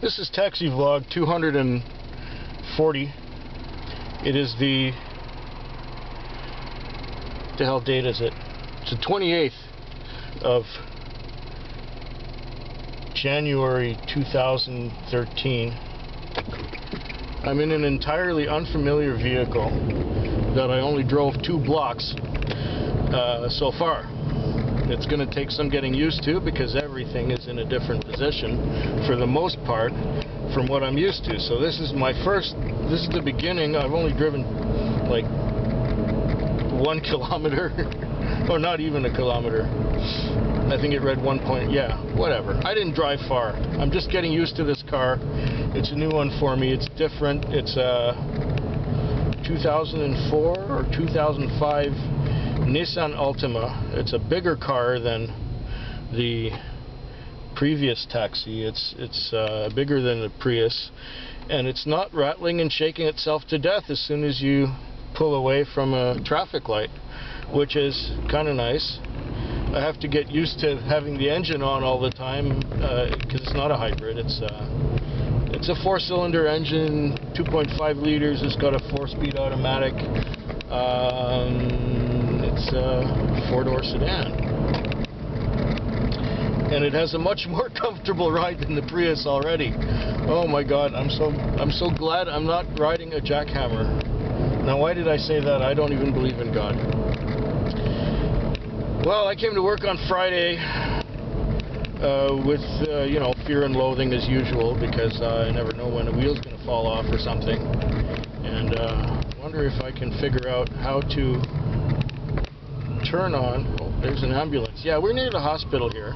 This is Taxi Vlog 240. It is the hell date is it? It's the 28th of January 2013. I'm in an entirely unfamiliar vehicle that I only drove 2 blocks so far. It's going to take some getting used to because everything is in a different position for the most part from what I'm used to. So this is the beginning. I've only driven like 1 kilometer or not even a kilometer. I think it read 1 point, yeah, whatever. I didn't drive far. I'm just getting used to this car. It's a new one for me. It's different. It's a 2004 or 2005 Nissan Altima. It's a bigger car than the previous taxi. It's bigger than the Prius, and it's not rattling and shaking itself to death as soon as you pull away from a traffic light, which is kind of nice. I have to get used to having the engine on all the time because it's not a hybrid. It's a 4-cylinder engine, 2.5 liters. It's got a 4-speed automatic. It's a 4-door sedan, and it has a much more comfortable ride than the Prius already. Oh my God, I'm so glad I'm not riding a jackhammer. Now, why did I say that? I don't even believe in God. Well, I came to work on Friday with you know, fear and loathing as usual, because I never know when a wheel's going to fall off or something, and wonder if I can figure out how to turn on. Oh, there's an ambulance. Yeah, we're near the hospital here.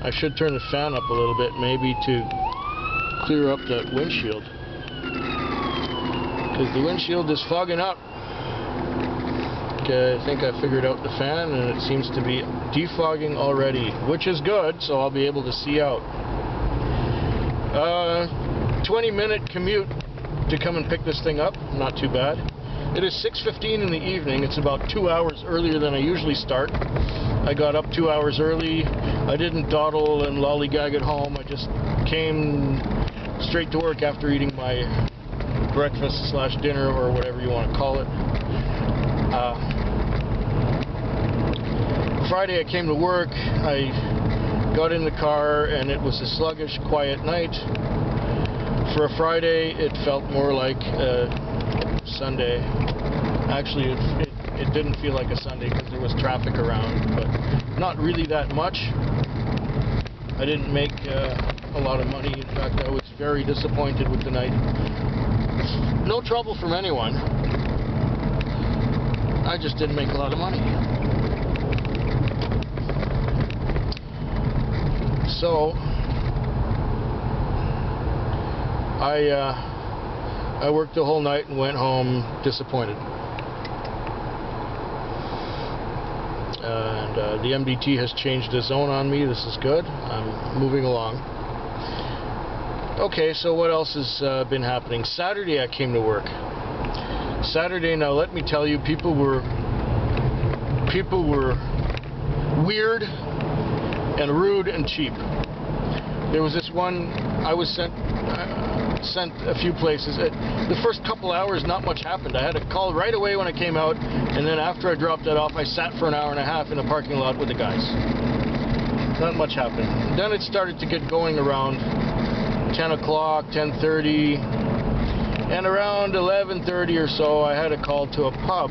I should turn the fan up a little bit, maybe to clear up that windshield, because the windshield is fogging up. Okay, I think I figured out the fan, and it seems to be defogging already, which is good, so I'll be able to see out. 20-minute commute to come and pick this thing up. Not too bad. It is 6:15 in the evening. It's about 2 hours earlier than I usually start. I got up 2 hours early. I didn't dawdle and lollygag at home. I just came straight to work after eating my breakfast / dinner, or whatever you want to call it. Friday I came to work. I got in the car, and it was a sluggish, quiet night. For a Friday, it felt more like Sunday. Actually, it didn't feel like a Sunday because there was traffic around, but not really that much. I didn't make a lot of money. In fact, I was very disappointed with the night. No trouble from anyone. I just didn't make a lot of money. So I worked the whole night and went home disappointed. And the MDT has changed the zone on me. This is good. I'm moving along. Okay, so what else has been happening? Saturday I came to work. Saturday, now let me tell you, people were weird and rude and cheap. There was this one, I was sent a few places. The first couple hours, not much happened. I had a call right away when I came out, and then after I dropped that off, I sat for an hour and a half in a parking lot with the guys. Not much happened. Then it started to get going around 10 o'clock, 10:30, and around 11:30 or so, I had a call to a pub.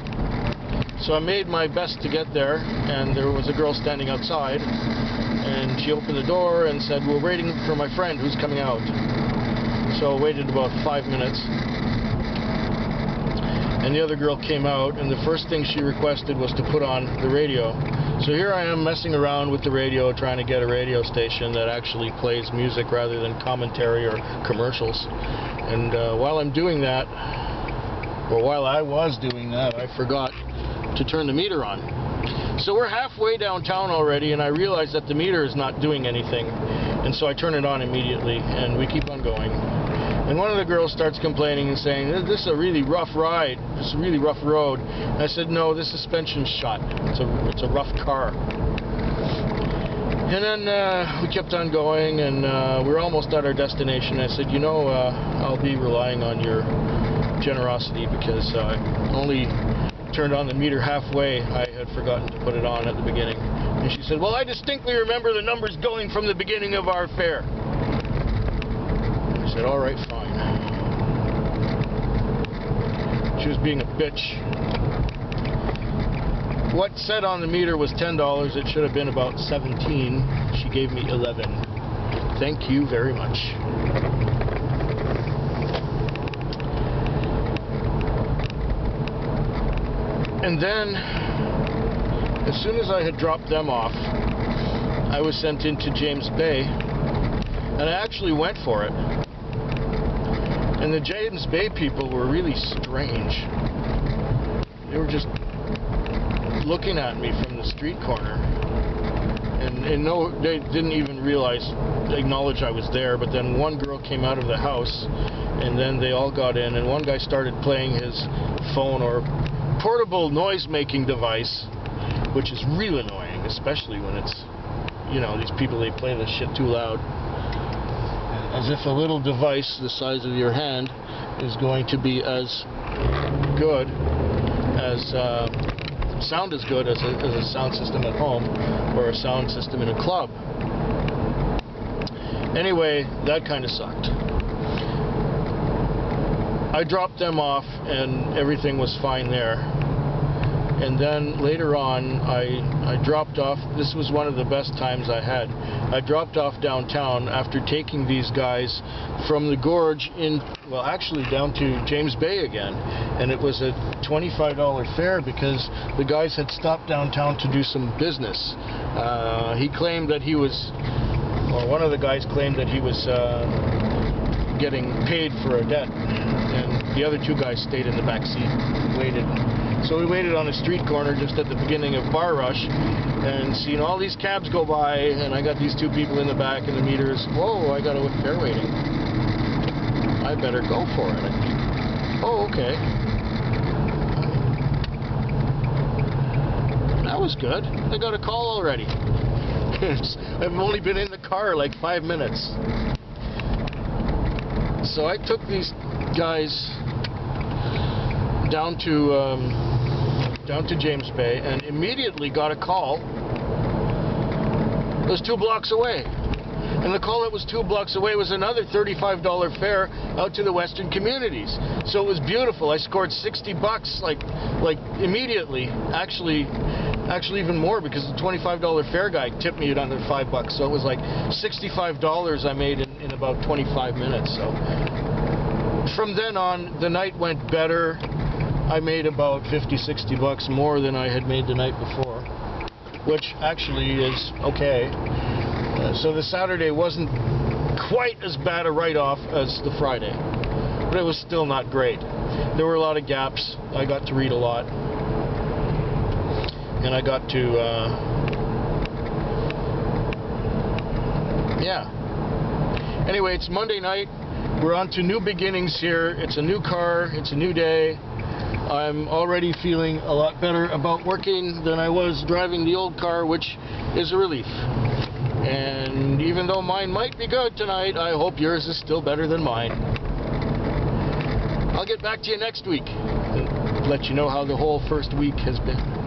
So I made my best to get there, and there was a girl standing outside, and she opened the door and said, "We're waiting for my friend who's coming out." So I waited about 5 minutes, and the other girl came out, and the first thing she requested was to put on the radio. So here I am messing around with the radio, trying to get a radio station that actually plays music rather than commentary or commercials. And while I'm doing that, or while I was doing that, I forgot to turn the meter on. So we're halfway downtown already, and I realize that the meter is not doing anything. And so I turn it on immediately, and we keep on going. And one of the girls starts complaining and saying, "This is a really rough ride. This is a really rough road." And I said, "No, the suspension's shot. It's a rough car." And then we kept on going, and we were almost at our destination. I said, you know, I'll be relying on your generosity because I only turned on the meter halfway. I had forgotten to put it on at the beginning. And she said, well, I distinctly remember the numbers going from the beginning of our fare. I said, all right, fine. She was being a bitch. What said on the meter was $10. It should have been about 17. She gave me 11. Thank you very much. And then, as soon as I had dropped them off, I was sent into James Bay, and I actually went for it. And the James Bay people were really strange. They were just looking at me from the street corner, and no, they didn't even acknowledge I was there. But then one girl came out of the house, and then they all got in, and one guy started playing his phone or portable noise-making device, which is real annoying, especially when it's, you know, these people, they play this shit too loud. As if a little device the size of your hand is going to be as good as sound as good as a sound system at home or a sound system in a club. Anyway, that kind of sucked. I dropped them off and everything was fine there. And then later on, I dropped off. This was one of the best times I had. I dropped off downtown after taking these guys from the gorge well, actually down to James Bay again. And it was a $25 fare because the guys had stopped downtown to do some business. He claimed that he was, or one of the guys claimed that he was getting paid for a debt. And the other two guys stayed in the back seat and waited. So we waited on a street corner just at the beginning of Bar Rush and seen all these cabs go by, and I got these two people in the back and the meters. Whoa, I got a fare waiting. I better go for it. Oh, okay. That was good. I got a call already. I've only been in the car like 5 minutes. So I took these guys down to James Bay and immediately got a call. It was 2 blocks away. And the call that was 2 blocks away was another $35 fare out to the Western Communities. So it was beautiful. I scored $60 like immediately. Actually even more, because the $25 fare guy tipped me another $5. So it was like $65 I made in about 25 minutes. So from then on, the night went better. I made about $50-60 more than I had made the night before, which actually is okay. So the Saturday wasn't quite as bad a write-off as the Friday, but it was still not great. There were a lot of gaps. I got to read a lot, and I got to yeah. Anyway, it's Monday night. We're on to new beginnings here. It's a new car. It's a new day. I'm already feeling a lot better about working than I was driving the old car, which is a relief. And even though mine might be good tonight, I hope yours is still better than mine. I'll get back to you next week and let you know how the whole first week has been.